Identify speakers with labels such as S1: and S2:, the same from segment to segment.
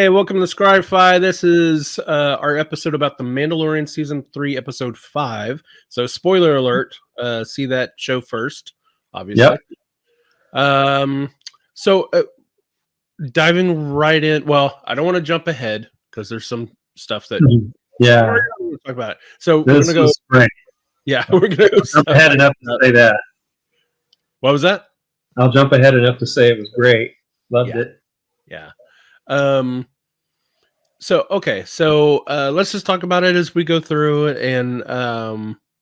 S1: Hey, welcome to Scry-Fi. This is our episode about The Mandalorian Season 3, Episode 5. So, spoiler alert, see that show first, obviously.
S2: Yep.
S1: So, diving right in, well, I don't want to jump ahead because there's some stuff that
S2: Yeah,
S1: we'll talk about. So, we're
S2: this
S1: going to go.
S2: was great.
S1: Yeah, we're going to go.
S2: Jump ahead enough to say that.
S1: What was that?
S2: I'll jump ahead enough to say it was great. Loved it.
S1: Yeah. So let's just talk about it as we go through it and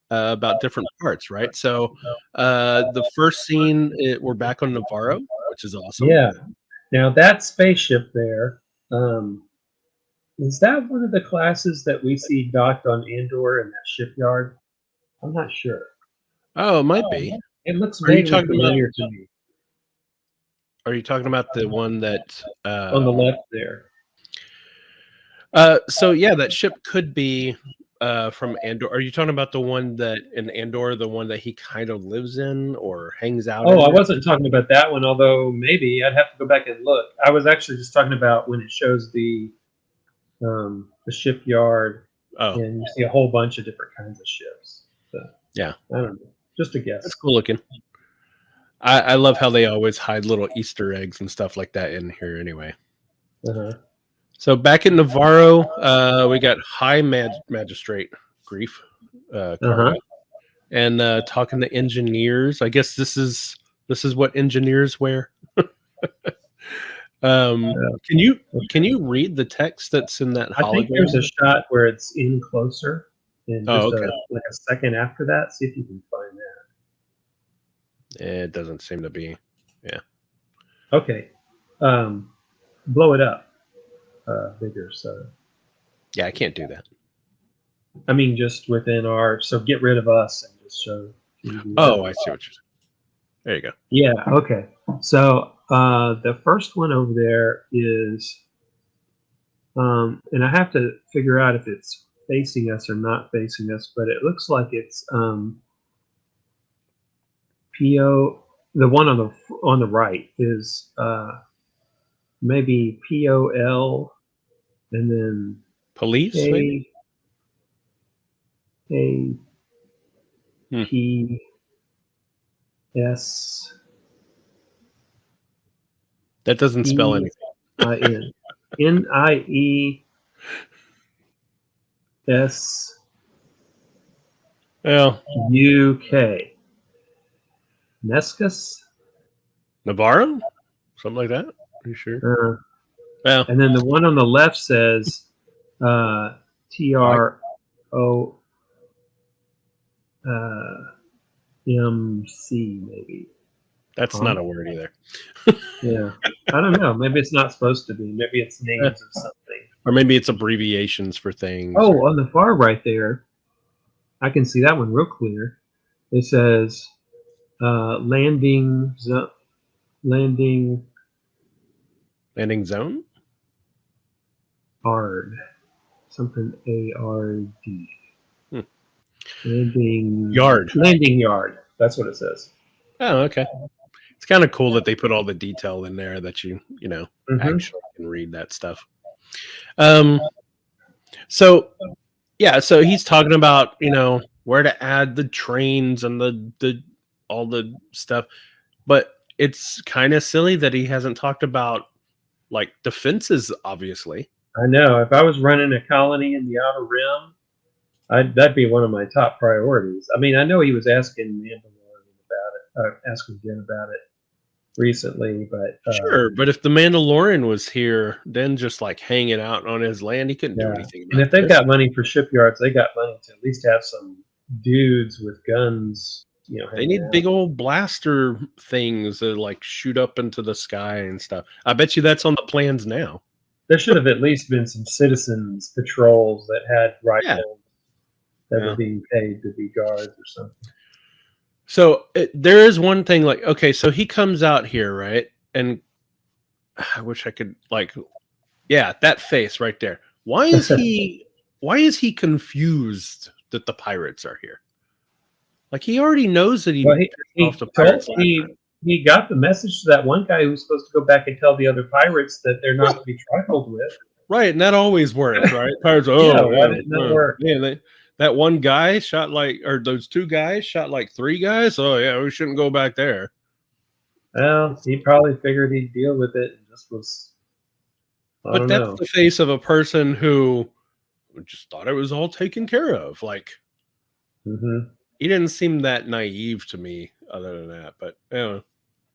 S1: about different parts, right? So the first scene, we're back on Navarro, which is awesome.
S2: Yeah. Now that spaceship there, is that one of the classes that we see docked on Andor in that shipyard? I'm not sure.
S1: Oh, it might be.
S2: It looks vaguely familiar to me.
S1: Are you talking about the one that
S2: on the left there?
S1: So yeah, that ship could be from Andor. Are you talking about the one that in Andor, the one that he kind of lives in or hangs out in?
S2: I wasn't talking about that one, although maybe I'd have to go back and look. I was actually just talking about when it shows the shipyard, and you see a whole bunch of different kinds of ships. So,
S1: yeah,
S2: I don't know. Just a guess.
S1: It's cool looking. I love how they always hide little Easter eggs and stuff like that in here anyway. So back in Navarro, we got High Magistrate Grief, and talking to engineers. I guess this is what engineers wear. Can you read the text that's in that hologram?
S2: I think there's a shot where it's in closer, and just like a second after that. See if you can find that.
S1: It doesn't seem to be. Yeah.
S2: Okay. Blow it up bigger. So.
S1: Yeah, I can't do that.
S2: I mean, just within so get rid of us and just show.
S1: Oh, I see what you're saying. There you go.
S2: Yeah. Okay. So the first one over there is, and I have to figure out if it's facing us or not facing us, but it looks like it's PO. The one on the right is maybe POL, and then
S1: police.
S2: S.
S1: That doesn't spell anything.
S2: NIES.
S1: Well,
S2: UK. Nescus?
S1: Navarro? Something like that? Are you sure?
S2: Well. And then the one on the left says TRO MC, maybe.
S1: That's not a word either.
S2: Yeah. I don't know. Maybe it's not supposed to be. Maybe it's names of something.
S1: Or maybe it's abbreviations for things.
S2: Oh, on the far right there, I can see that one real clear. It says landing zone. ARD. Something ARD. Landing yard. That's what it says.
S1: Oh, okay. It's kind of cool that they put all the detail in there that you actually can read that stuff. So he's talking about where to add the trains and the all the stuff, but it's kind of silly that he hasn't talked about like defenses. Obviously,
S2: I know. If I was running a colony in the Outer Rim, that'd be one of my top priorities. I mean, I know he was asking Mandalorian about it, asking Jen about it recently, but
S1: sure. But if the Mandalorian was here, then just like hanging out on his land, he couldn't do anything.
S2: And if they've got money for shipyards, they got money to at least have some dudes with guns.
S1: They need big old blaster things that like shoot up into the sky and stuff. I bet you that's on the plans now.
S2: There should have at least been some citizens patrols that had rifles that were being paid to be guards or something.
S1: So there is one thing like, okay, so he comes out here, right? And I wish I could that face right there. Why is he confused that the pirates are here? Like he already knows that he
S2: got the message to that one guy who was supposed to go back and tell the other pirates that they're not to be trifled with.
S1: Right, and that always works, right? Pirates,
S2: Yeah,
S1: oh,
S2: why
S1: yeah,
S2: didn't that work?
S1: man, that one guy shot like, or those two guys shot like 3 guys. Oh yeah, we shouldn't go back there.
S2: Well, he probably figured he'd deal with it and just was, I
S1: But
S2: don't
S1: that's
S2: know.
S1: the face of a person who just thought it was all taken care of. Like,
S2: Hmm.
S1: he didn't seem that naive to me, other than that. But yeah,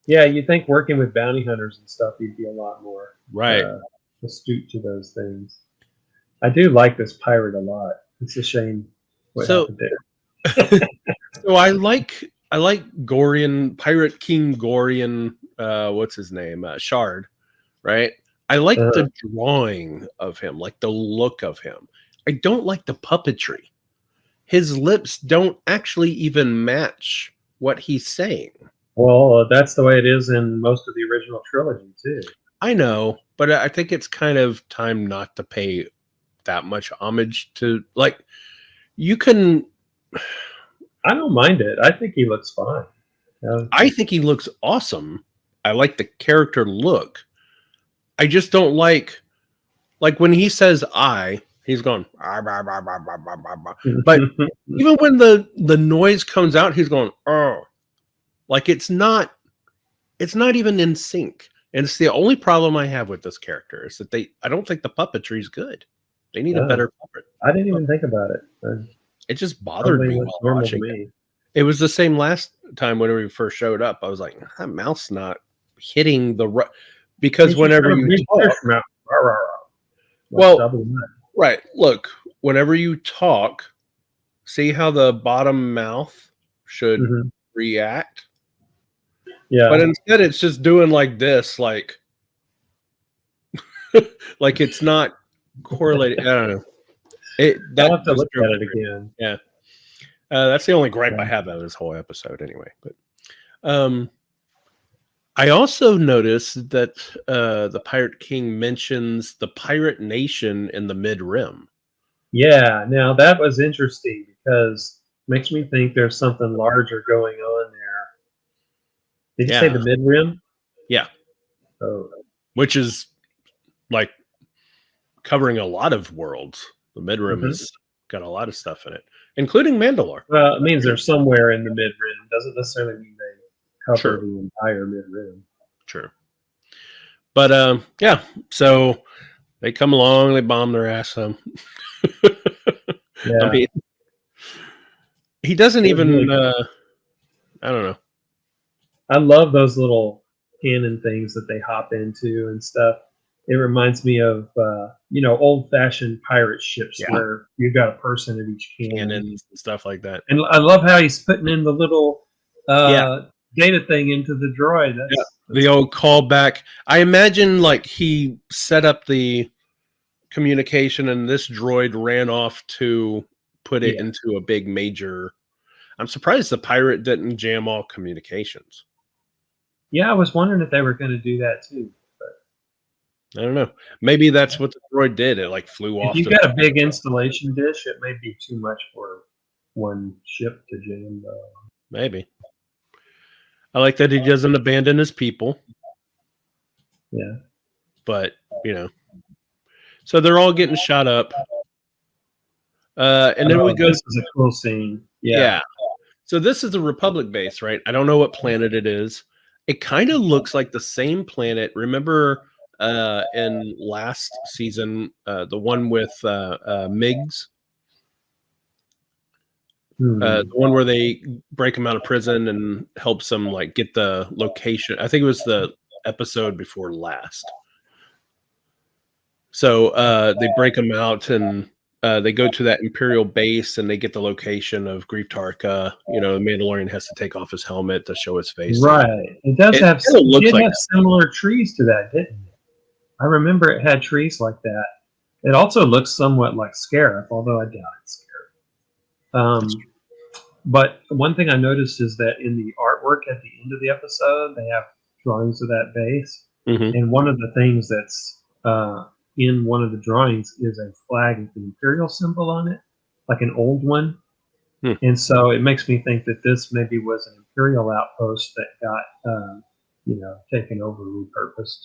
S2: Yeah, you'd think working with bounty hunters and stuff, he'd be a lot more
S1: right.
S2: astute to those things. I do like this pirate a lot. It's a shame what
S1: So,
S2: happened there.
S1: so I like Gorian, Pirate King Gorian. What's his name? Shard. Right. I like
S2: Uh,
S1: the drawing of him, like the look of him. I don't like the puppetry. His lips don't actually even match what he's saying.
S2: well, that's the way it is in most of the original trilogy too.
S1: I know, but I think it's kind of time not to pay that much homage to, like, you can.
S2: I don't mind it. I think he looks fine.
S1: I think he looks awesome. I like the character look. I just don't like when he says I, he's going "Ah, bah, bah, bah, bah, bah, bah, bah." But even when the noise comes out, he's going, oh, like it's not even in sync. And it's the only problem I have with this character is that I don't think the puppetry is good. They need a
S2: Oh,
S1: better puppet.
S2: I didn't even think about it.
S1: It just bothered
S2: Totally
S1: me
S2: looks
S1: while
S2: normal to
S1: watching it.
S2: me.
S1: It was the same last time when we first showed up. I was like, that mouth's not hitting the right, because
S2: He's just
S1: whenever
S2: got a
S1: you
S2: big
S1: talk,
S2: fish mouth. Rah, rah, rah. Like
S1: well,
S2: double nut.
S1: right, look, whenever you talk, see how the bottom mouth should
S2: Mhm.
S1: react? But
S2: Yeah,
S1: instead it's just doing like this, like like it's not correlated. I don't know.
S2: I'll
S1: That
S2: have to
S1: just
S2: look
S1: drove
S2: at
S1: me
S2: it
S1: crazy.
S2: again.
S1: Yeah. That's the only gripe I
S2: Yeah.
S1: have out of this whole episode anyway. But I also noticed that the Pirate King mentions the pirate nation in the mid rim.
S2: Yeah, now that was interesting because makes me think there's something larger going on there. Did you say
S1: Yeah.
S2: the mid rim?
S1: Yeah.
S2: Oh,
S1: Which is like covering a lot of worlds. The mid rim
S2: hmm.
S1: has got a lot of stuff in it, including Mandalore.
S2: Well, it means they're somewhere in the mid rim. Doesn't necessarily mean they cover
S1: Sure.
S2: the entire mid rim.
S1: Sure. But yeah, so they come along, they bomb their ass some. I
S2: Yeah,
S1: mean, he doesn't
S2: it was
S1: even
S2: really cool.
S1: I don't know.
S2: I love those little cannon things that they hop into and stuff. It reminds me of old fashioned pirate ships
S1: Yeah,
S2: where you've got a person at each cannon.
S1: cannons and stuff like that.
S2: And I love how he's putting in the little
S1: Yeah,
S2: data thing into the droid.
S1: yeah.
S2: That's
S1: The old
S2: cool.
S1: callback. I imagine like he set up the communication and this droid ran off to put it
S2: Yeah,
S1: into a big major. I'm surprised the pirate didn't jam all communications.
S2: yeah. I was wondering if they were going to do that too.
S1: I don't know. Maybe that's what the droid did. It like flew
S2: If
S1: off
S2: you've
S1: to the
S2: got a big
S1: side.
S2: installation dish, it may be too much for one ship to jam. Though.
S1: Maybe. I like that he doesn't abandon his people,
S2: Yeah.
S1: but you know. So they're all getting shot up. And then we
S2: Oh,
S1: go,
S2: this is a cool scene. Yeah.
S1: yeah. So this is a Republic base, right? I don't know what planet it is. It kind of looks like the same planet. Remember in last season, the one with Migs? The
S2: Hmm.
S1: one where they break him out of prison and helps him like get the location. I think it was the episode before last. So they break him out and they go to that Imperial base and they get the location of Grief Tarka. You know, the Mandalorian has to take off his helmet to show his face.
S2: Right. It does
S1: It
S2: have.
S1: kind of
S2: It
S1: looks
S2: did
S1: like
S2: have
S1: that.
S2: similar trees to that, didn't it? I remember it had trees like that. It also looks somewhat like Scarif, although I doubt it's Scarif. But one thing I noticed is that in the artwork at the end of the episode, they have drawings of that base,
S1: Mm-hmm.
S2: and one of the things that's in one of the drawings is a flag with the Imperial symbol on it, like an old one.
S1: Hmm.
S2: And so it makes me think that this maybe was an Imperial outpost that got, taken over, repurposed.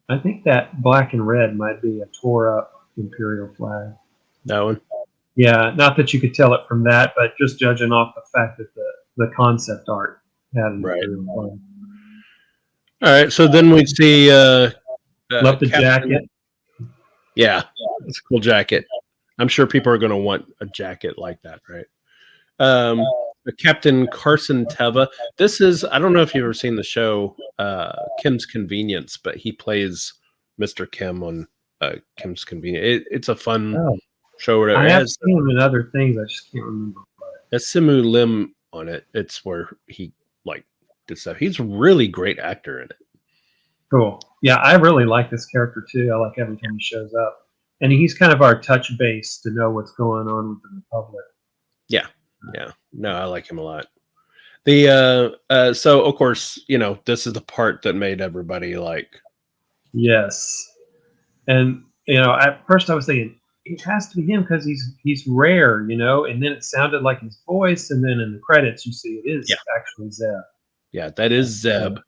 S2: I think that black and red might be a tore up Imperial flag.
S1: That one.
S2: Yeah, not that you could tell it from that, but just judging off the fact that the concept art had an
S1: Right.
S2: Imperial flag.
S1: All right. So then we see
S2: Love the
S1: Captain-
S2: jacket.
S1: Yeah, it's a cool jacket. I'm sure people are going to want a jacket like that, right? Captain Carson Teva. This is, I don't know if you've ever seen the show Kim's Convenience, but he plays Mr. Kim on Kim's Convenience. It's a fun show. Whatever.
S2: I have seen him in other things. I just can't remember.
S1: Has Simu Lim on it. It's where he like did stuff. He's a really great actor in it.
S2: Cool. Yeah, I really like this character too. I like every time he shows up. And he's kind of our touch base to know what's going on with the Republic.
S1: Yeah. Yeah. No, I like him a lot. The so of course, you know, this is the part that made everybody like.
S2: Yes. And you know, at first I was thinking it has to be him because he's rare, you know, and then it sounded like his voice, and then in the credits you see it is actually Zeb.
S1: Yeah, that is Zeb,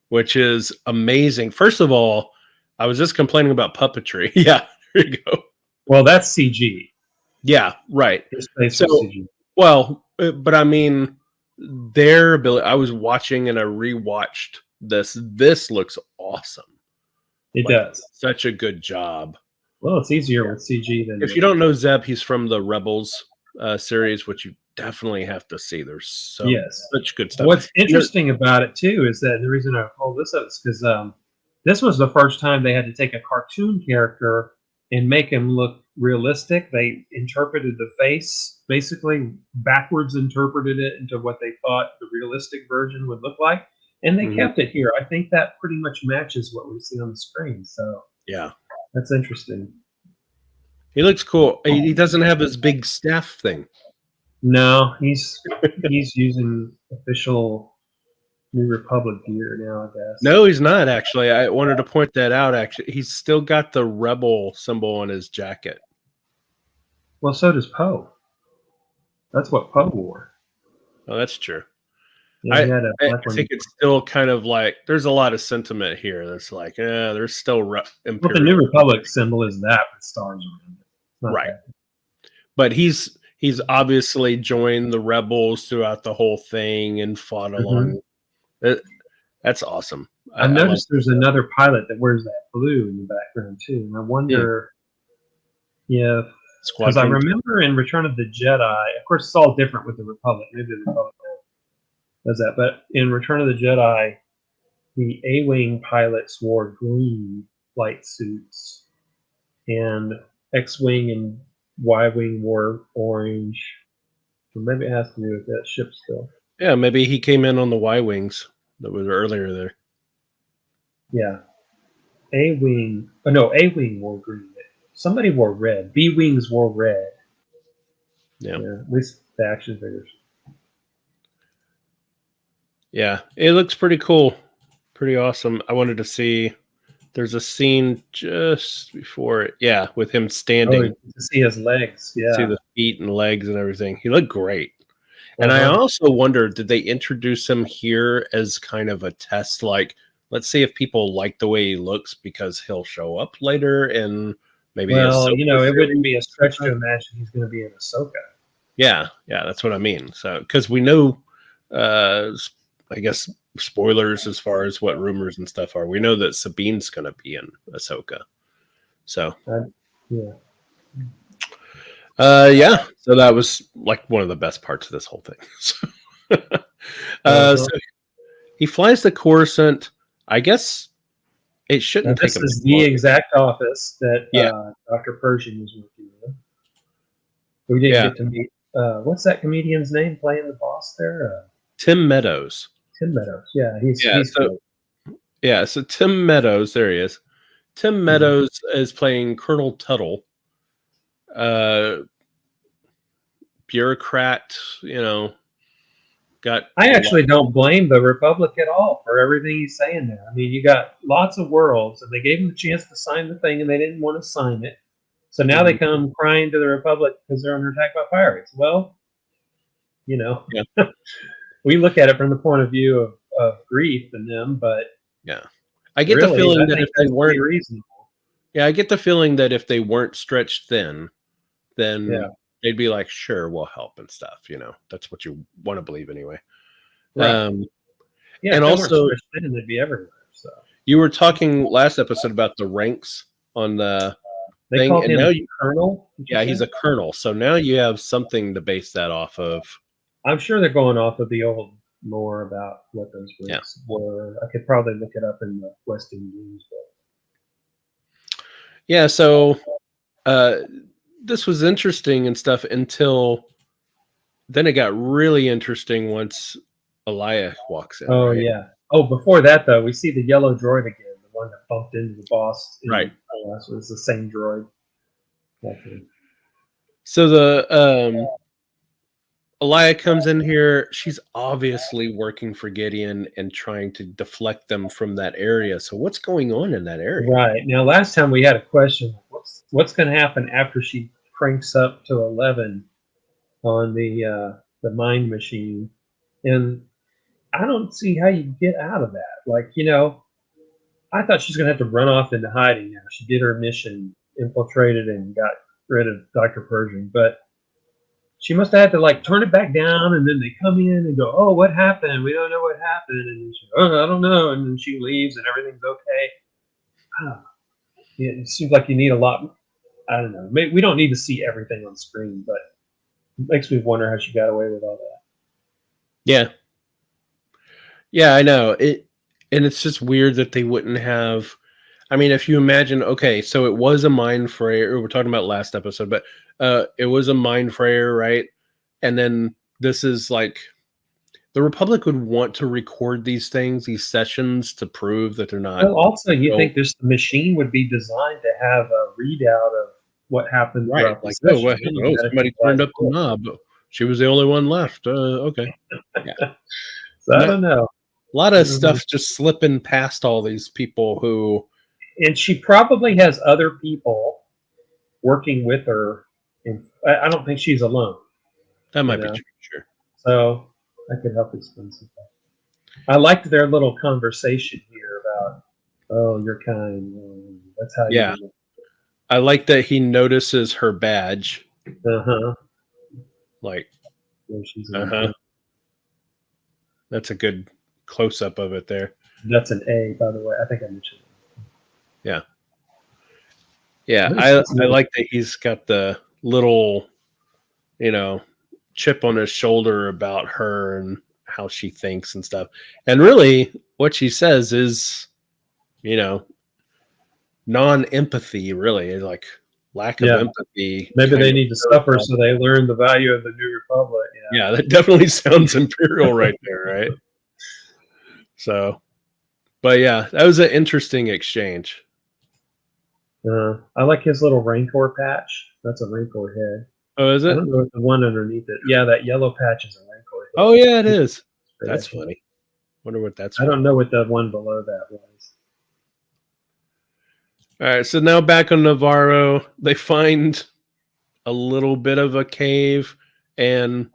S1: which is amazing. First of all, I was just complaining about puppetry. Yeah, there you go.
S2: Well, that's CG.
S1: Yeah, right.
S2: So, CG.
S1: Well, but I mean, their ability. I was watching and I rewatched this. This looks awesome.
S2: It does
S1: such a good job.
S2: Well, it's easier with CG than.
S1: If you don't know Zeb, he's from the Rebels series, which you definitely have to see. There's such good stuff.
S2: What's interesting about it too is that the reason I pulled this up is because this was the first time they had to take a cartoon character and make him look realistic. They interpreted the face, basically backwards interpreted it into what they thought the realistic version would look like, and they kept it here. I think that pretty much matches what we see on the screen. So
S1: yeah,
S2: that's interesting.
S1: He looks cool. He doesn't have his big staff thing.
S2: No, he's using official New Republic gear now, I guess.
S1: No, he's not, actually. I wanted to point that out, actually. He's still got the rebel symbol on his jacket.
S2: Well, so does Poe. That's what Poe wore.
S1: Oh, that's true.
S2: Yeah,
S1: I think it's still kind of like, there's a lot of sentiment here that's like, there's still Imperial.
S2: Well, the New Republic symbol is that with stars around it.
S1: Right. But he's obviously joined the rebels throughout the whole thing and fought along. That's awesome.
S2: I noticed there's another pilot that wears that blue in the background too, and I wonder if, because I remember in Return of the Jedi, of course it's all different with the Republic. Maybe the Republic does that, but in Return of the Jedi, the A-wing pilots wore green flight suits, and X-wing and Y-wing wore orange. So maybe it has to do with that ship still.
S1: Yeah, maybe he came in on the Y-wings that was earlier there.
S2: Yeah. A-wing. Oh, no, A-wing wore green. Somebody wore red. B-wings wore red.
S1: Yeah.
S2: At least the action figures.
S1: Yeah, it looks pretty cool. Pretty awesome. I wanted to see... There's a scene just before it. Yeah, with him standing.
S2: To see his legs. Yeah.
S1: See the feet and legs and everything. He looked great. And I also wondered, did they introduce him here as kind of a test? Like, let's see if people like the way he looks, because he'll show up later and maybe.
S2: Well, you know, it wouldn't be a stretch to imagine he's going to be in Ahsoka.
S1: Yeah, that's what I mean. So, because we know, I guess, spoilers as far as what rumors and stuff are. We know that Sabine's going to be in Ahsoka. So, yeah. So that was like one of the best parts of this whole thing. So he flies the Coruscant. I guess it shouldn't take him.
S2: This is the exact office that Dr. Pershing was working with. We didn't get to meet. What's that comedian's name playing the boss there?
S1: Tim Meadows.
S2: Tim Meadows. Yeah, he's
S1: so Tim Meadows, there he is. Tim Meadows is playing Colonel Tuttle. Bureaucrat, you know,
S2: I actually don't blame the Republic at all for everything he's saying there. I mean, you got lots of worlds, and they gave him a chance to sign the thing, and they didn't want to sign it. So now they come crying to the Republic because they're under attack by pirates. Well, you know, we look at it from the point of view of grief in them, but
S1: I get the
S2: Really?
S1: feeling
S2: I
S1: that
S2: think
S1: if they
S2: that's pretty
S1: weren't,
S2: reasonable.
S1: yeah, I get the feeling that if they weren't stretched thin,
S2: Yeah.
S1: then they'd be like, sure, we'll help and stuff. That's what you want to believe anyway.
S2: Right.
S1: Um,
S2: Yeah,
S1: and
S2: if they weren't
S1: also,
S2: stretched thin, they'd be everywhere. So
S1: you were talking last episode about the ranks on the
S2: they
S1: thing,
S2: called
S1: and
S2: him
S1: now
S2: Colonel. Did you
S1: yeah, he's
S2: say?
S1: a colonel. So now you have something to base that off of.
S2: I'm sure they're going off of the old lore about what those
S1: Yeah.
S2: ranks were. I could probably look it up in the West Indies.
S1: Yeah. So uh, this was interesting and stuff until then it got really interesting once Elia walks in,
S2: Oh
S1: right?
S2: yeah. Oh, before that though, we see the yellow droid again, the one that bumped into the boss.
S1: Right.
S2: So it's the same droid. Okay.
S1: So the Elia comes in here. She's obviously working for Gideon and trying to deflect them from that area. So what's going on in that area?
S2: Right. Now, last time we had a question: what's going to happen after she cranks up to 11 on the mind machine? And I don't see how you get out of that. Like, I thought she's going to have to run off into hiding now. She did her mission, infiltrated, and got rid of Dr. Pershing. But she must have had to, like, turn it back down, and then they come in and go, oh, what happened? We don't know what happened. And then she, oh, I don't know. And then she leaves, and everything's okay. Yeah, it seems like you need a lot. I don't know. Maybe we don't need to see everything on screen, but it makes me wonder how she got away with all that.
S1: Yeah. Yeah, I know. And it's just weird that they wouldn't have. I mean, if you imagine, okay, so it was a mind frayer. We're talking about last episode, but it was a mind frayer, right? And then this is like the Republic would want to record these things, these sessions, to prove that they're not.
S2: Well, also, you
S1: real.
S2: think this machine would be designed to have a readout of what happened
S1: Right?
S2: throughout the
S1: Like,
S2: session.
S1: what? Oh, somebody turned up the knob. She was the only one left. Okay. Yeah.
S2: So I don't know.
S1: A lot of stuff just slipping past all these people who.
S2: And she probably has other people working with her. And I don't think she's alone.
S1: That might be true, sure.
S2: So that could help explain something. I liked their little conversation here about, oh, you're kind. That's how
S1: Yeah.
S2: you.
S1: I like that he notices her badge.
S2: Uh-huh.
S1: Like,
S2: She's
S1: that's a good close up of it there.
S2: That's an A, by the way. I think I mentioned it.
S1: Yeah. Yeah. I like that he's got the little, chip on his shoulder about her and how she thinks and stuff. And really, what she says is, non-empathy, really, is like lack of empathy.
S2: Maybe they need to suffer so they learn the value of the New Republic.
S1: Yeah, that definitely sounds imperial right there, right? So, but yeah, that was an interesting exchange.
S2: I like his little Rancor patch. That's a Rancor head.
S1: Oh, is it?
S2: I don't know if the one underneath it. Yeah, that yellow patch is a Rancor head.
S1: Oh, yeah, it is. That's funny. Wonder what that's.
S2: I don't know what the one below that was.
S1: All right, so now back on Navarro, they find a little bit of a cave, and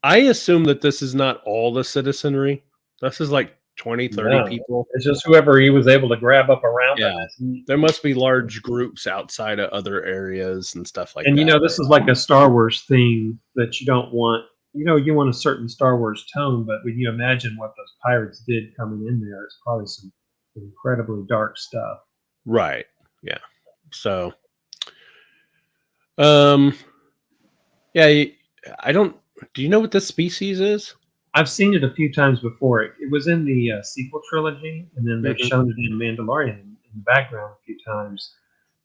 S1: I assume that this is not all the citizenry. This is like 20, 30 people.
S2: It's just whoever he was able to grab up around.
S1: Yeah, there must be large groups outside of other areas and stuff like that.
S2: And this is like a Star Wars thing that you don't want. You want a certain Star Wars tone, but when you imagine what those pirates did coming in there, it's probably some incredibly dark stuff.
S1: Right. Yeah. So, yeah, I don't. Do you know what this species is?
S2: I've seen it a few times before. It was in the sequel trilogy, and then they've shown it in Mandalorian in the background a few times.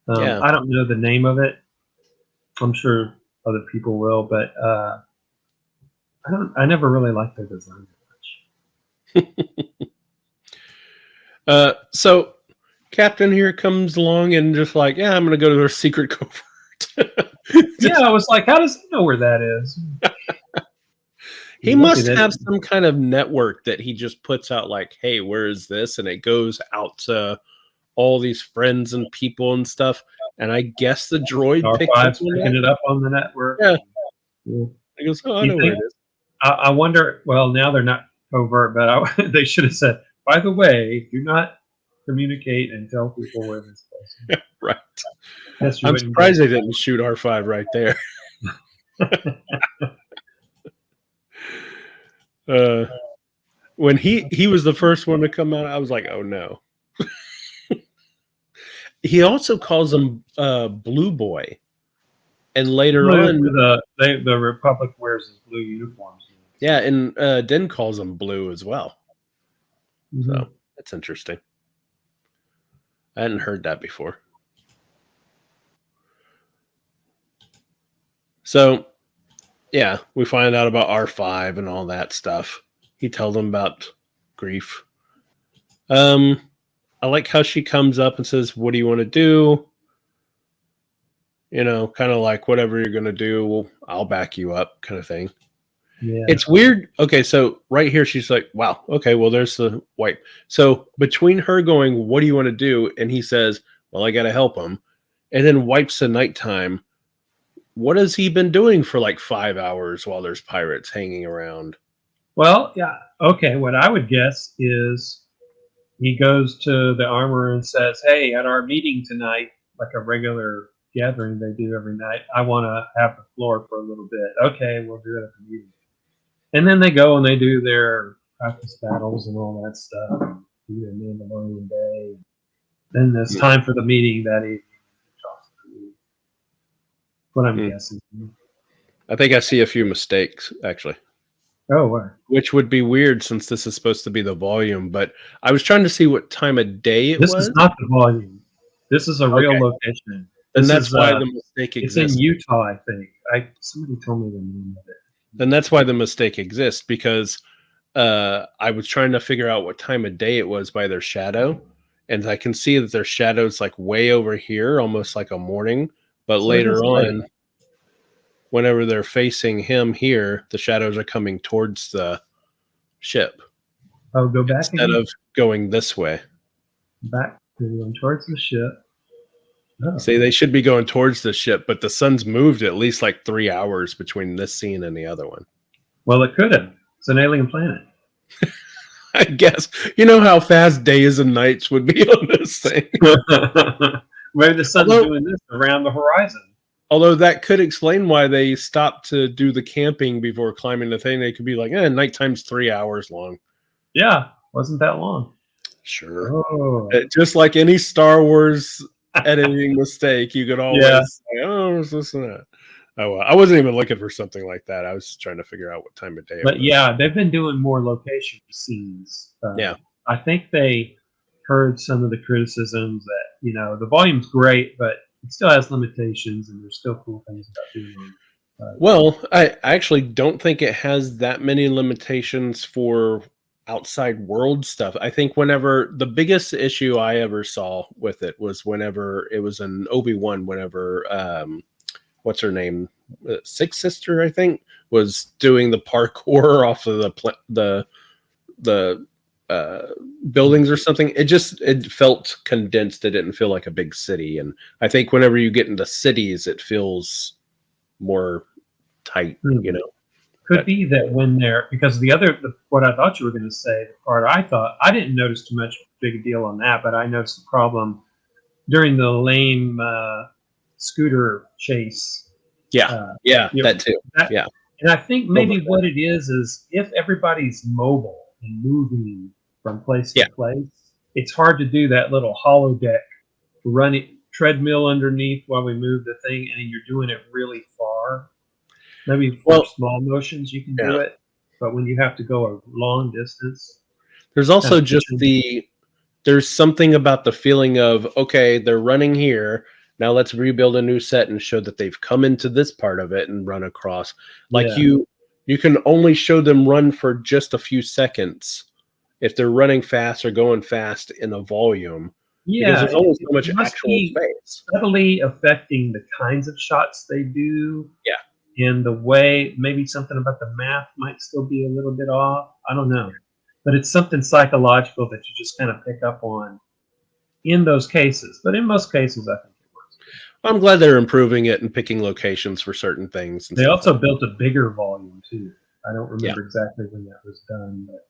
S2: I don't know the name of it. I'm sure other people will, but I never really liked their design
S1: that much. So Captain here comes along and just like, yeah, I'm going to go to their secret covert.
S2: Yeah, I was like, how does he know where that is?
S1: He must have some kind of network that he just puts out like, hey, where is this? And it goes out to all these friends and people and stuff. And I guess the droid
S2: picking it up on the network.
S1: Yeah. He goes, oh, I know where it is.
S2: I wonder, well, now they're not covert, but they should have said, by the way, do not communicate and tell people where this place is.
S1: Right.
S2: Guess you
S1: I'm
S2: wouldn't
S1: surprised
S2: get
S1: they didn't shoot R5 right there. When he was the first one to come out, I was like, oh no. He also calls him Blue Boy. And later
S2: blue.
S1: on,
S2: The Republic wears his blue uniforms.
S1: yeah, and Den calls him Blue as well.
S2: Mm-hmm.
S1: So that's interesting. I hadn't heard that before. So, yeah, we find out about R5 and all that stuff. He tells them about grief. I like how she comes up and says, "What do you want to do?" You know, kind of like whatever you're going to do, I'll back you up, kind of thing.
S2: Yeah.
S1: It's weird. Okay, so right here, she's like, "Wow, okay, well, there's the wipe." So between her going, "What do you want to do?" and he says, "Well, I got to help him," and then wipes the nighttime. What has he been doing for like 5 hours while there's pirates hanging around?
S2: Well, yeah. Okay. What I would guess is he goes to the armorer and says, "Hey, at our meeting tonight, like a regular gathering they do every night, I want to have the floor for a little bit." Okay, we'll do it at the meeting. And then they go and they do their practice battles and all that stuff. And do their Mandalorian day. Then it's time for the meeting that evening. What I'm guessing.
S1: I think I see a few mistakes, actually.
S2: Oh, what?
S1: Which would be weird since this is supposed to be the volume, but I was trying to see what time of day it was.
S2: This is not the volume. This is a real location.
S1: And that's why the mistake exists.
S2: It's in Utah, I think. Somebody told me the name of it.
S1: And that's why the mistake exists, because I was trying to figure out what time of day it was by their shadow, and I can see that their shadow's like way over here, almost like a morning. But so later on, whenever they're facing him here, the shadows are coming towards the ship.
S2: Oh, go back
S1: instead of going this way.
S2: Back going towards the ship.
S1: Oh. See, they should be going towards the ship, but the sun's moved at least like 3 hours between this scene and the other one.
S2: Well, it could have. It's an alien planet.
S1: I guess. You know how fast days and nights would be on this thing.
S2: Maybe the sun's doing this around the horizon.
S1: Although that could explain why they stopped to do the camping before climbing the thing. They could be like, nighttime's 3 hours long.
S2: Yeah, wasn't that long.
S1: Sure. Oh. Just like any Star Wars editing mistake, you could always say, oh, it's this and that. Oh, well, I wasn't even looking for something like that. I was just trying to figure out what time of day it was.
S2: But yeah, they've been doing more location scenes. I think they heard some of the criticisms that, the volume's great, but it still has limitations and there's still cool things about doing it.
S1: Well, I actually don't think it has that many limitations for outside world stuff. I think whenever the biggest issue I ever saw with it was whenever it was in Obi-Wan, whenever what's her name, Sixth Sister, I think, was doing the parkour off of the buildings or something. It felt condensed. It didn't feel like a big city. And I think whenever you get into cities, it feels more tight,
S2: Could be that when they're, because what I thought you were going to say, the part I didn't notice too much big a deal on that, but I noticed the problem during the lame scooter chase.
S1: That too.
S2: And I think maybe what it is if everybody's mobile and moving from place to place, it's hard to do that little holodeck running treadmill underneath while we move the thing, and you're doing it really far. Maybe for small motions you can do it, but when you have to go a long distance,
S1: there's also there's something about the feeling of, okay, they're running here. Now let's rebuild a new set and show that they've come into this part of it and run across. Like you can only show them run for just a few seconds if they're running fast or going fast in a volume. Because there's only so much actual space.
S2: Subtly affecting the kinds of shots they do.
S1: Yeah.
S2: And the way, maybe something about the math might still be a little bit off. I don't know. But it's something psychological that you just kind of pick up on in those cases. But in most cases, I think it works.
S1: I'm glad they're improving it and picking locations for certain things.
S2: They also built a bigger volume, too. I don't remember exactly when that was done. But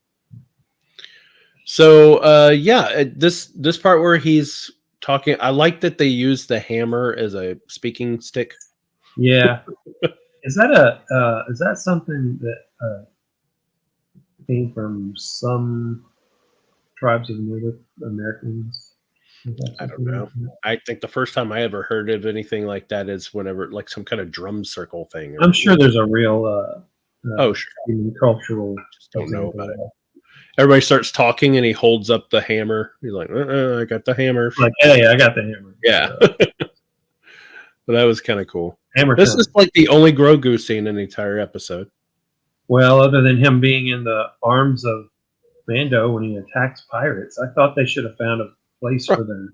S1: So yeah, this part where he's talking, I like that they use the hammer as a speaking stick.
S2: Yeah. Is that something that came from some tribes of Native Americans? Is that
S1: I don't
S2: something like
S1: know.
S2: that?
S1: I think the first time I ever heard of anything like that is whenever like some kind of drum circle thing.
S2: I'm
S1: Or
S2: sure there's a real
S1: oh, sure.
S2: human cultural
S1: Just don't know
S2: example
S1: about
S2: of
S1: it.
S2: that.
S1: Everybody starts talking, and he holds up the hammer. He's like, I got the hammer.
S2: Like, hey, I got the hammer.
S1: Yeah, but that was kind of cool.
S2: Hammer
S1: This is
S2: time.
S1: like the only Grogu scene in the entire episode.
S2: Well, other than him being in the arms of Mando when he attacks pirates, I thought they should have found a place for them.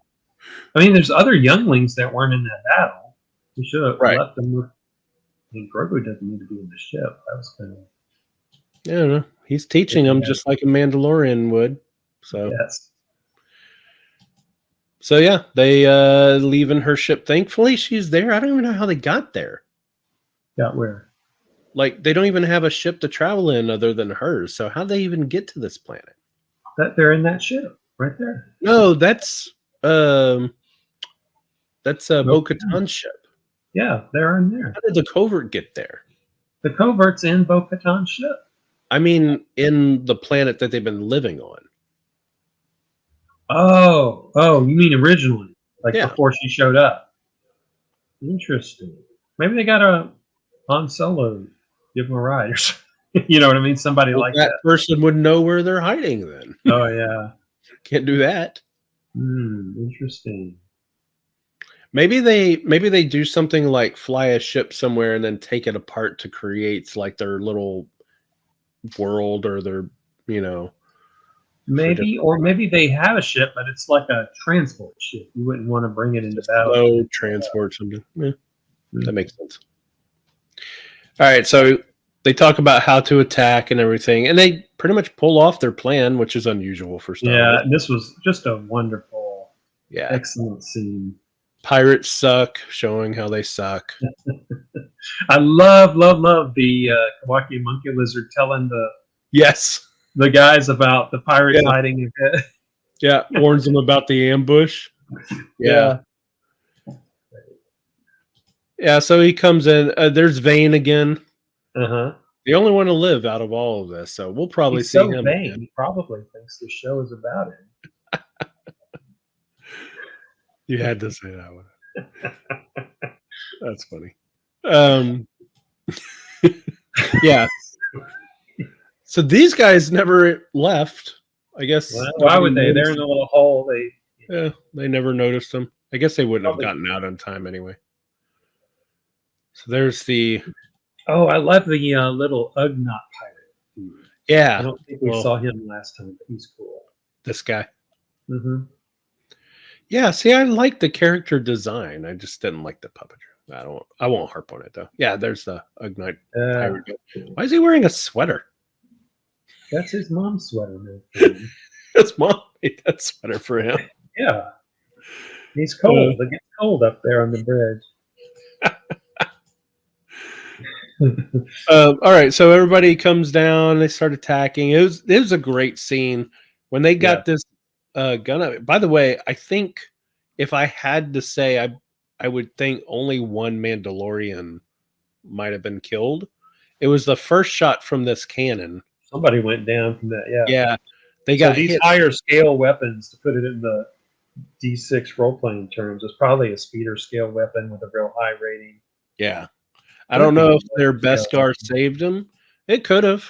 S2: I mean, there's other younglings that weren't in that battle. We should have
S1: Right.
S2: left them with. I mean, Grogu doesn't need to be in the ship. That was kind of
S1: I don't know. He's teaching them just like a Mandalorian would. So
S2: yes.
S1: So yeah, they leave in her ship. Thankfully, she's there. I don't even know how they got there.
S2: Got where?
S1: Like they don't even have a ship to travel in other than hers. So how they even get to this planet?
S2: That they're in that ship right there.
S1: No, that's a
S2: Nope.
S1: Bo-Katan's ship.
S2: Yeah, they're in there.
S1: How did the covert get there?
S2: The covert's in Bo-Katan's ship.
S1: I mean, in the planet that they've been living on.
S2: Oh, you mean originally, like
S1: Yeah.
S2: before she showed up? Interesting. Maybe they got a Han Solo give him a ride or something. You know what I mean? Somebody
S1: Well,
S2: like
S1: that
S2: that.
S1: person would know where they're hiding then.
S2: Oh yeah.
S1: Can't do that.
S2: Interesting.
S1: Maybe they do something like fly a ship somewhere and then take it apart to create like their little world or their,
S2: Maybe, or maybe they have a ship, but it's like a transport ship. You wouldn't want to bring it into battle.
S1: slow transport something. Yeah, that makes sense. All right, so they talk about how to attack and everything, and they pretty much pull off their plan, which is unusual for Star Wars.
S2: This was just a wonderful,
S1: Yeah,
S2: excellent scene.
S1: Pirates suck, showing how they suck.
S2: I love the Kawaki monkey lizard telling
S1: Yes.
S2: the guys about the pirates hiding in it.
S1: Yeah, warns them about the ambush. Yeah. Yeah, so he comes in. There's Vane again.
S2: Uh-huh.
S1: The only one to live out of all of this, so we'll probably
S2: He's
S1: see
S2: so
S1: him
S2: vain.
S1: again.
S2: He probably thinks the show is about him.
S1: You had to say that one. That's funny. Yeah. So these guys never left. I guess.
S2: Well, why would they? They're in a little hole.
S1: They never noticed them. I guess they wouldn't have gotten out on time anyway. So there's the.
S2: Oh, I love the little Ugnaught pirate.
S1: Yeah.
S2: I don't think we saw him last time, but he's cool.
S1: This guy.
S2: Mm-hmm.
S1: Yeah, see, I like the character design. I just didn't like the puppetry. I won't harp on it though. Yeah, there's the Ugnaught pirate. Why is he wearing a sweater?
S2: That's his mom's sweater, man.
S1: His mom made that sweater for him.
S2: Yeah. He's cold. It gets cold up there on the bridge.
S1: All right, so everybody comes down. They start attacking. It was a great scene when they got this gun up. By the way, I think if I had to say, I would think only one Mandalorian might have been killed. It was the first shot from this cannon.
S2: Somebody went down from that. Yeah.
S1: Yeah, they got
S2: these
S1: hit.
S2: higher scale weapons, to put it in the D6 role playing terms, is probably a speeder scale weapon with a real high rating.
S1: Yeah. I don't know if their Beskar saved him. It could have.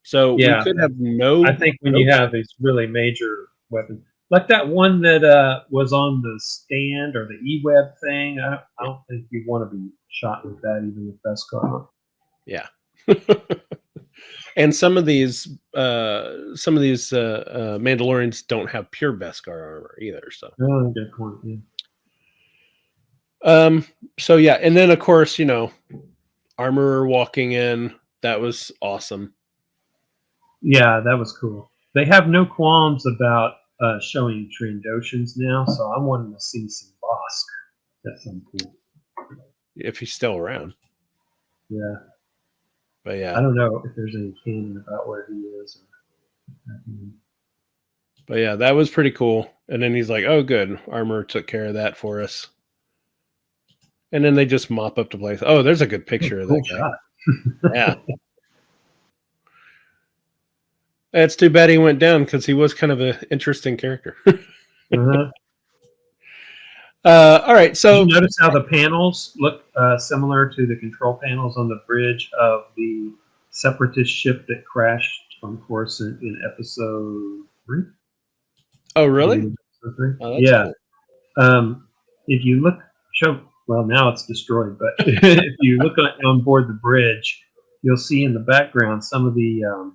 S1: So we could have no.
S2: I think when you have these really major weapons, like that one that was on the stand or the E-Web thing, I don't think you want to be shot with that, even with Beskar.
S1: Yeah. And some of these Mandalorians don't have pure Beskar armor either. So.
S2: Oh, good point. Yeah.
S1: So yeah, and then of course, Armorer walking in, that was awesome.
S2: Yeah, that was cool. They have no qualms about showing Trandoshans now, so I'm wanting to see some Bosk at some point.
S1: If he's still around.
S2: Yeah.
S1: But yeah.
S2: I don't know if there's any canon about where he is.
S1: But yeah, that was pretty cool. And then he's like, "Oh, good, armor took care of that for us." And then they just mop up the place. Oh, there's a good picture of
S2: Cool
S1: that guy.
S2: shot.
S1: Yeah. It's too bad he went down because he was kind of an interesting character.
S2: Uh-huh.
S1: All right,
S2: Did
S1: so
S2: you notice how the panels look similar to the control panels on the bridge of the Separatist ship that crashed on Coruscant in episode 3?
S1: oh really?
S2: Episode 3?
S1: Oh, that's
S2: Yeah.
S1: cool.
S2: If you look, well, now it's destroyed, but if you look on board the bridge, you'll see in the background some of the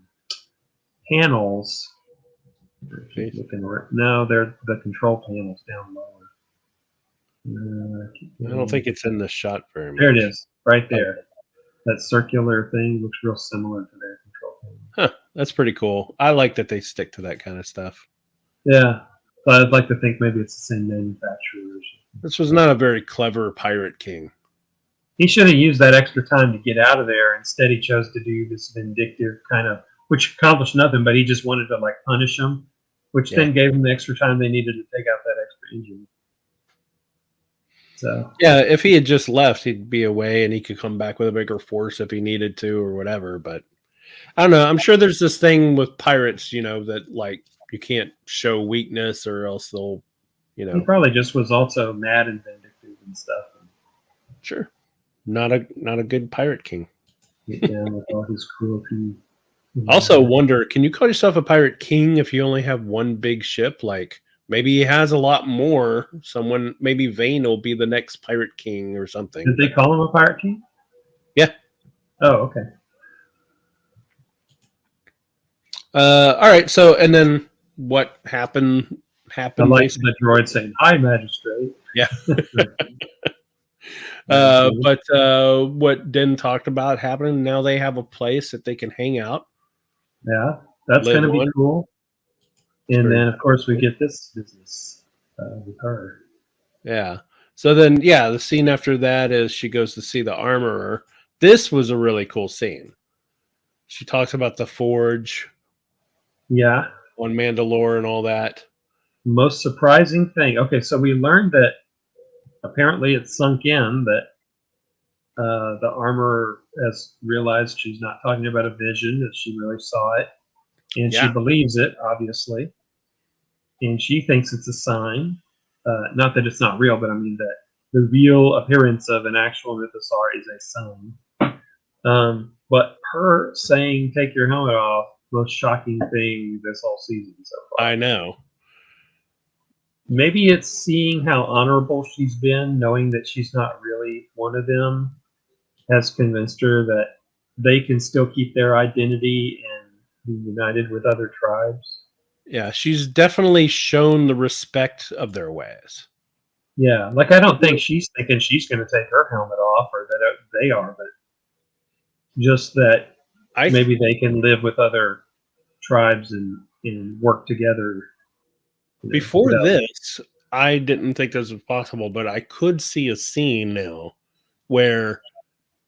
S2: panels. Keep looking right. No, they're the control panels down lower.
S1: I don't think it's in the shot very much.
S2: There it is, right there. That circular thing looks real similar to their control panel.
S1: Huh, that's pretty cool. I like that they stick to that kind of stuff.
S2: Yeah, but I'd like to think maybe it's the same manufacturer.
S1: This was not a very clever pirate king.
S2: He should have used that extra time to get out of there. Instead, he chose to do this vindictive kind of, which accomplished nothing, but he just wanted to like punish them, which then gave them the extra time they needed to take out that extra engine. So
S1: yeah, if he had just left, he'd be away and he could come back with a bigger force if he needed to or whatever. But I don't know. I'm sure there's this thing with pirates, you know, that like you can't show weakness or else they'll, you know.
S2: he probably just was also mad and vindictive and stuff.
S1: Sure. Not a good pirate king.
S2: Get down with all his cruelty.
S1: Also wonder, can you call yourself a pirate king if you only have one big ship? Like maybe he has a lot more. Someone, maybe Vane will be the next pirate king or something.
S2: Did they call him a pirate king?
S1: Yeah.
S2: Oh, okay.
S1: All right. So, and then what happened?
S2: I like the droid saying, "Hi, magistrate."
S1: Yeah. But what Den talked about happening, now they have a place that they can hang out.
S2: Yeah, that's going to be cool. And then, of course, we get this business with her.
S1: Yeah. So then, yeah, the scene after that is she goes to see the armorer. This was a really cool scene. She talks about the forge.
S2: Yeah.
S1: On Mandalore and all that.
S2: Most surprising thing. Okay, so we learned that apparently it's sunk in that the armorer has realized she's not talking about a vision, that she really saw it. And she believes it, obviously. And she thinks it's a sign. Not that it's not real, but I mean that the real appearance of an actual mythosaur is a sign. But her saying, "Take your helmet off," most shocking thing this whole season so far.
S1: I know.
S2: Maybe it's seeing how honorable she's been, knowing that she's not really one of them, has convinced her that they can still keep their identity and be united with other tribes.
S1: Yeah, she's definitely shown the respect of their ways.
S2: Yeah, like I don't think she's thinking she's going to take her helmet off or that they are, but just that maybe they can live with other tribes and work together.
S1: Before this, I didn't think this was possible, but I could see a scene now where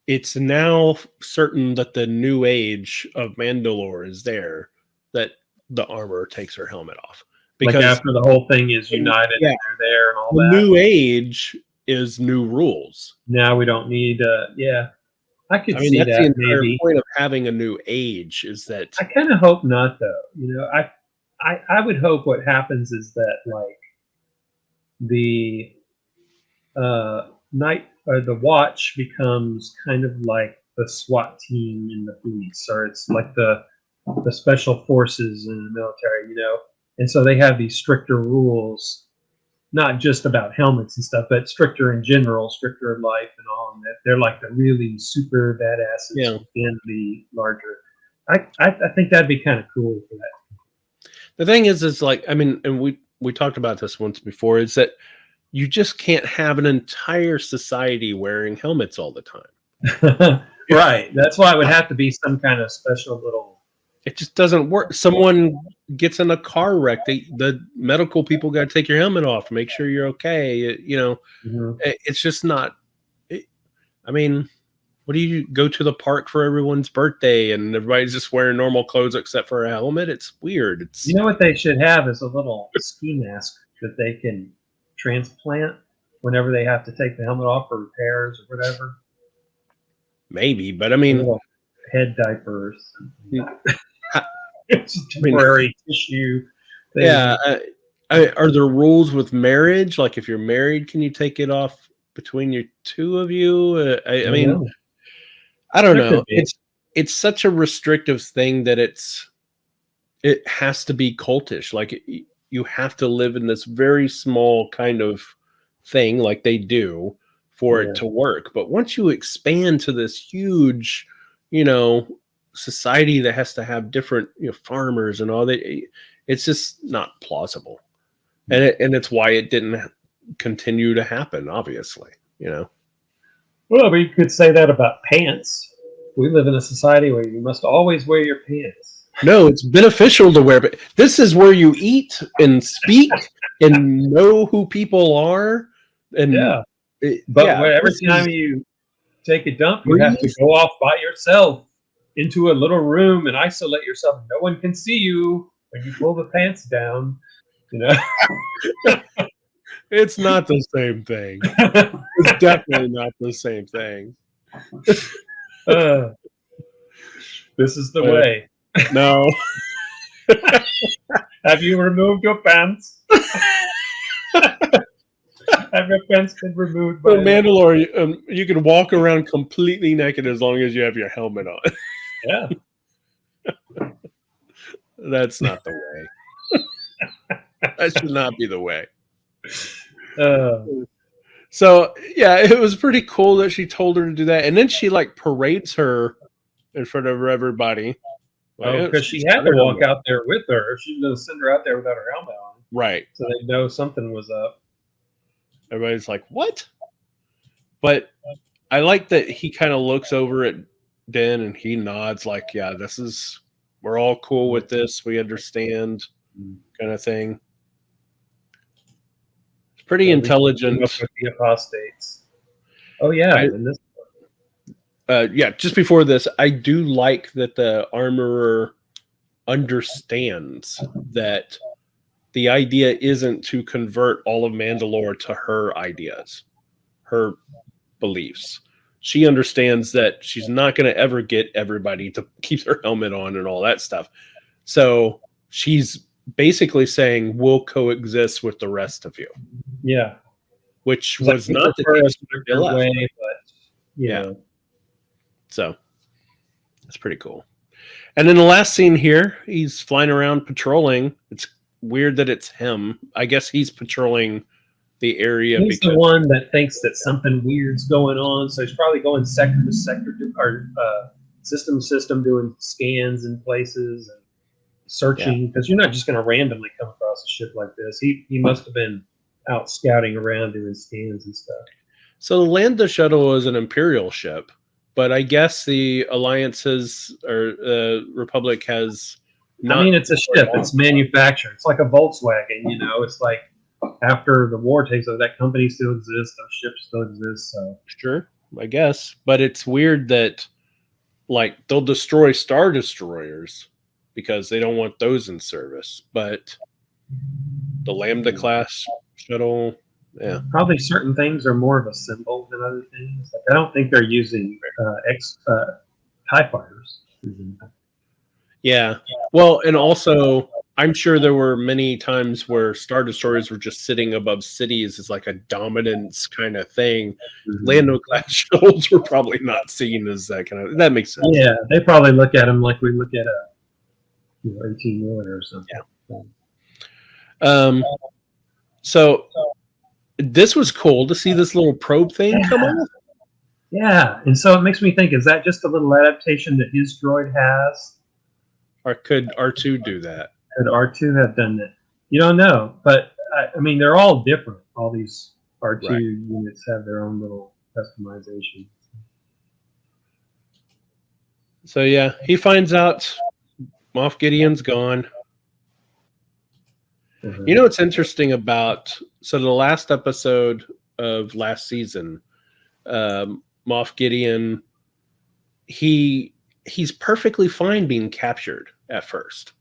S1: it's now certain that the new age of Mandalore is there, that the armor takes her helmet off.
S2: Because like after the whole thing is united and they're there and all that.
S1: The new age is new rules.
S2: Now we don't need I could see
S1: that's
S2: that
S1: the entire
S2: maybe.
S1: point of having a new age is that
S2: I kind of hope not though. You know, I would hope what happens is that like the night or the watch becomes kind of like the SWAT team in the police, or it's like the special forces in the military, you know. And so they have these stricter rules, not just about helmets and stuff, but stricter in general, stricter in life and all. And they're like the really super badasses in the larger. I think that'd be kind of cool for that.
S1: The thing is like, I mean, and we talked about this once before, is that you just can't have an entire society wearing helmets all the time.
S2: Right. That's why it would have to be some kind of special little.
S1: It just doesn't work. Someone gets in a car wreck. The medical people got to take your helmet off, make sure you're okay. You know, it's just not. I mean, What do you go to the park for everyone's birthday and everybody's just wearing normal clothes except for a helmet? It's weird.
S2: You know what they should have is a little ski mask that they can transplant whenever they have to take the helmet off for repairs or whatever.
S1: Maybe, but I
S2: A
S1: mean,
S2: little head diapers.
S1: Yeah.
S2: It's a temporary tissue thing.
S1: yeah. Are there rules with marriage? Like if you're married, can you take it off between your two of you? I mean,
S2: know.
S1: I don't
S2: There
S1: know.
S2: could be.
S1: It's such a restrictive thing that it has to be cultish. Like you have to live in this very small kind of thing, like they do, for it
S2: Yeah.
S1: to work. But once you expand to this huge, you know, society that has to have different, you know, farmers and all that, it's just not plausible. And it's why it didn't continue to happen. Obviously, you know.
S2: Well, but you could say that about pants. We live in a society where you must always wear your pants.
S1: No, it's beneficial to wear, but this is where you eat and speak and know who people are. And
S2: Yeah. But
S1: yeah,
S2: every
S1: this
S2: time
S1: is-
S2: you take a dump, you have to go off by yourself into a little room and isolate yourself. No one can see you when you pull the pants down. You know.
S1: it's not the same thing. It's definitely not the same thing.
S2: This is the way.
S1: No.
S2: Have you removed your pants? Have your pants been removed?
S1: For Mandalorian, you can walk around completely naked as long as you have your helmet on.
S2: Yeah.
S1: That's not the way. That should not be the way. So yeah, it was pretty cool that she told her to do that, and then she like parades her in front of everybody.
S2: Because she had to walk out there with her. She was going to send her out there without her helmet on,
S1: right?
S2: So they know something was up.
S1: Everybody's like, "What?" But I like that he kind of looks over at Den and he nods, like, "Yeah, we're all cool with this. We understand," kind of thing. It's pretty intelligent.
S2: With the apostates. Oh yeah,
S1: yeah. Just before this, I do like that the armorer understands that the idea isn't to convert all of Mandalore to her ideas, her beliefs. She understands that she's not going to ever get everybody to keep their helmet on and all that stuff. So she's basically saying, we'll coexist with the rest of you.
S2: Yeah.
S1: Which was not the case
S2: way, but
S1: yeah. So it's pretty cool. And then the last scene here, he's flying around patrolling. It's weird that it's him. I guess he's patrolling the area.
S2: He's the one that thinks that something weird's going on, so he's probably going sector to sector or system to system, doing scans in places and searching. Because you're not just going to randomly come across a ship like this. He must have been out scouting around doing scans and stuff.
S1: So the Lambda shuttle is an Imperial ship, but I guess the Alliances or Republic has.
S2: I mean, it's a ship. It's manufactured. It's like a Volkswagen. You know, it's like after the war takes over, that company still exists. Those ships still exist. So
S1: sure, I guess, but it's weird that like they'll destroy Star Destroyers because they don't want those in service, but the Lambda class shuttle. Yeah,
S2: probably certain things are more of a symbol than other things. Like I don't think they're using TIE fighters.
S1: Yeah, well, and also I'm sure there were many times where Star Destroyers were just sitting above cities as like a dominance kind of thing. Mm-hmm. Lando class shuttles were probably not seen as that kind of. That makes sense.
S2: Yeah, they probably look at them like we look at a 18-wheeler or something.
S1: Yeah. So this was cool to see this little probe thing come on.
S2: Yeah, and so it makes me think: is that just a little adaptation that his droid has,
S1: or could R2 do that?
S2: Could R2 have done that? You don't know, but I mean, they're all different. All these R2 units have their own little customization.
S1: So yeah, he finds out Moff Gideon's gone. Mm-hmm. You know what's interesting about the last episode of last season, Moff Gideon he's perfectly fine being captured at first.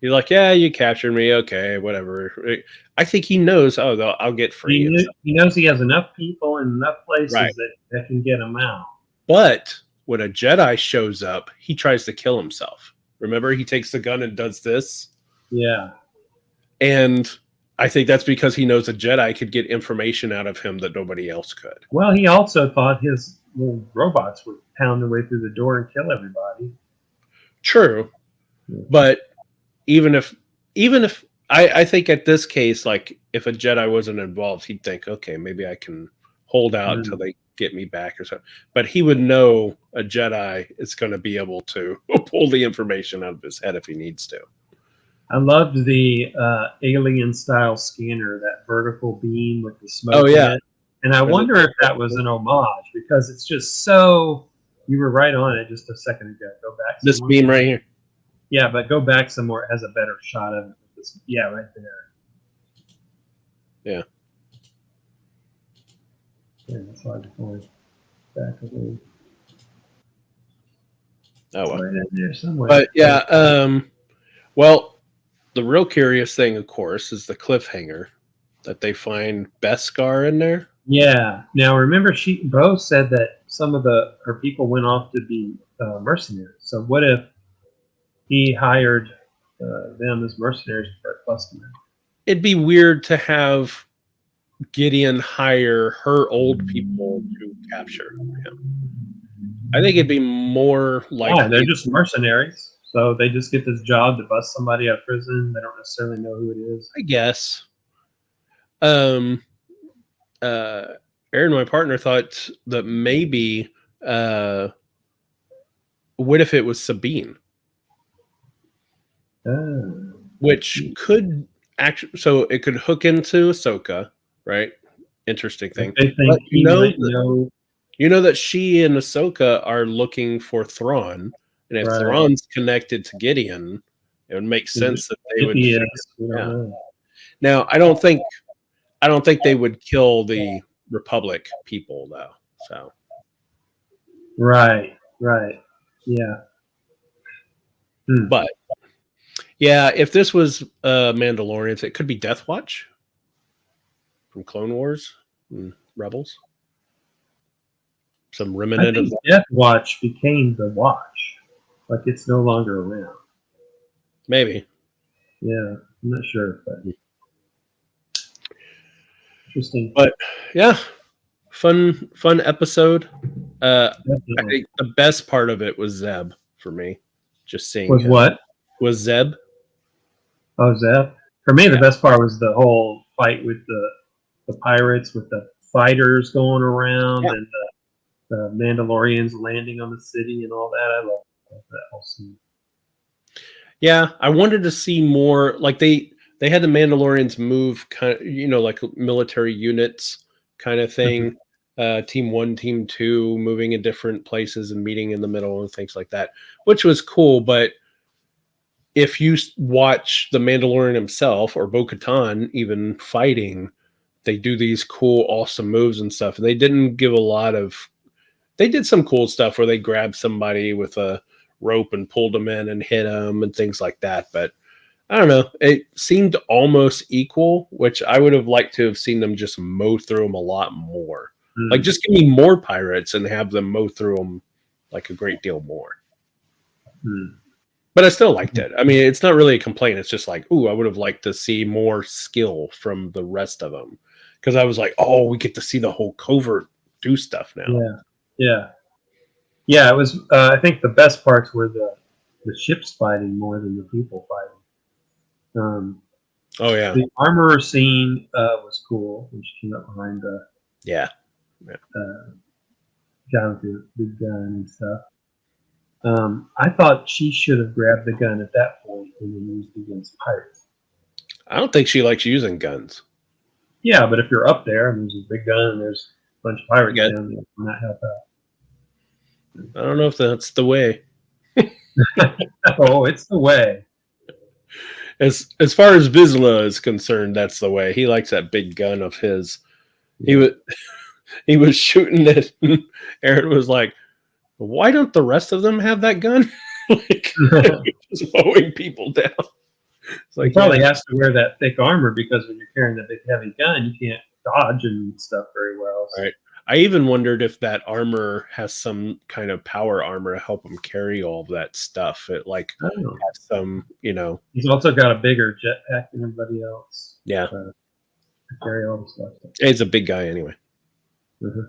S1: He's like, yeah, you captured me, okay, whatever. I think he knows. Oh, I'll get free.
S2: He knows he has enough people in enough places
S1: Right.
S2: that can get him out.
S1: But when a Jedi shows up, he tries to kill himself. Remember, he takes the gun and does this.
S2: Yeah.
S1: And I think that's because he knows a Jedi could get information out of him that nobody else could.
S2: Well, he also thought his little robots would pound their way through the door and kill everybody.
S1: True. But even if I think at this case, like if a Jedi wasn't involved, he'd think, okay, maybe I can hold out until they get me back or something. But he would know a Jedi is going to be able to pull the information out of his head if he needs to.
S2: I loved the alien style scanner, that vertical beam with the smoke.
S1: Oh yeah.
S2: In it. And I wonder if that was an homage, because it's just so. You were right on it just a second ago. Go back.
S1: This beam right here.
S2: Yeah, but go back some more. It has a better shot of it. Yeah, right there.
S1: Yeah.
S2: Yeah, it's hard to point back a little.
S1: Oh well.
S2: Right in there somewhere.
S1: But yeah, well, the real curious thing, of course, is the cliffhanger that they find Beskar in there.
S2: Yeah. Now remember, Bo said that some of her people went off to be mercenaries. So what if he hired them as mercenaries for customers?
S1: It'd be weird to have Gideon hire her old people to capture him. I think it'd be more like
S2: they're just mercenaries, so they just get this job to bust somebody out of prison. They don't necessarily know who it is.
S1: I guess. Aaron, my partner, thought that maybe what if it was Sabine? Which could actually, so it could hook into Ahsoka, right? Interesting thing.
S2: They think
S1: but
S2: you
S1: know that she and Ahsoka are looking for Thrawn, and if Thrawn's connected to Gideon, it would make sense that they would. Now, I don't think they would kill the Republic people though. So.
S2: Right. Yeah.
S1: But yeah, if this was Mandalorians, it could be Death Watch from Clone Wars and Rebels. Some remnant of
S2: Death Watch became the Watch, like it's no longer around.
S1: Maybe.
S2: Yeah, I'm not sure, but interesting.
S1: But yeah, fun episode. I think the best part of it was Zeb for me. Just seeing was Zeb.
S2: Oh, Zeb. For me, the best part was the whole fight with the pirates, with the fighters going around and the Mandalorians landing on the city and all that. I love that whole scene. Yeah,
S1: I wanted to see more. Like they had the Mandalorians move kind of, like military units kind of thing. Team 1, Team 2 moving in different places and meeting in the middle and things like that, which was cool. But if you watch the Mandalorian himself or Bo-Katan even fighting, they do these cool, awesome moves and stuff. They didn't give a lot of. They did some cool stuff where they grabbed somebody with a rope and pulled them in and hit them and things like that. But I don't know. It seemed almost equal, which I would have liked to have seen them just mow through them a lot more. Like, just give me more pirates and have them mow through them like a great deal more. But I still liked it. I mean, it's not really a complaint. It's just like, ooh, I would have liked to see more skill from the rest of them. Because I was like, oh, we get to see the whole covert do stuff now.
S2: Yeah. It was. I think the best parts were the ships fighting more than the people fighting. The armorer scene was cool, when she came up behind the guy with the big gun and stuff. I thought she should have grabbed the gun at that point and then used it against pirates.
S1: I don't think she likes using guns.
S2: Yeah, but if you're up there and there's a big gun and there's a bunch of pirates down there, why not help out?
S1: I don't know if that's the way.
S2: Oh, it's the way.
S1: As far as Vizsla is concerned, that's the way. He likes that big gun of his. He was shooting it. Aaron was like, But why don't the rest of them have that gun? Like, just mowing people down. It's
S2: He probably has to wear that thick armor because when you're carrying a big heavy gun, you can't dodge and stuff very well.
S1: Right. I even wondered if that armor has some kind of power armor to help him carry all of that stuff. It like has some,
S2: He's also got a bigger jetpack than everybody else.
S1: Yeah.
S2: To carry all the stuff.
S1: He's a big guy anyway.
S2: Mm-hmm.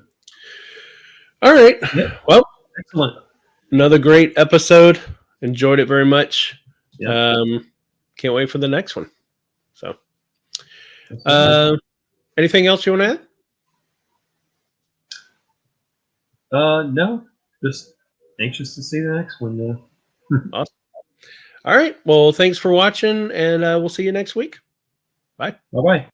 S1: All right.
S2: Yeah.
S1: Well,
S2: excellent.
S1: Another great episode. Enjoyed it very much.
S2: Yeah.
S1: Can't wait for the next one. So, anything else you want to
S2: add? No. Just anxious to see the next one.
S1: Awesome. All right. Well, thanks for watching, and we'll see you next week. Bye.
S2: Bye-bye.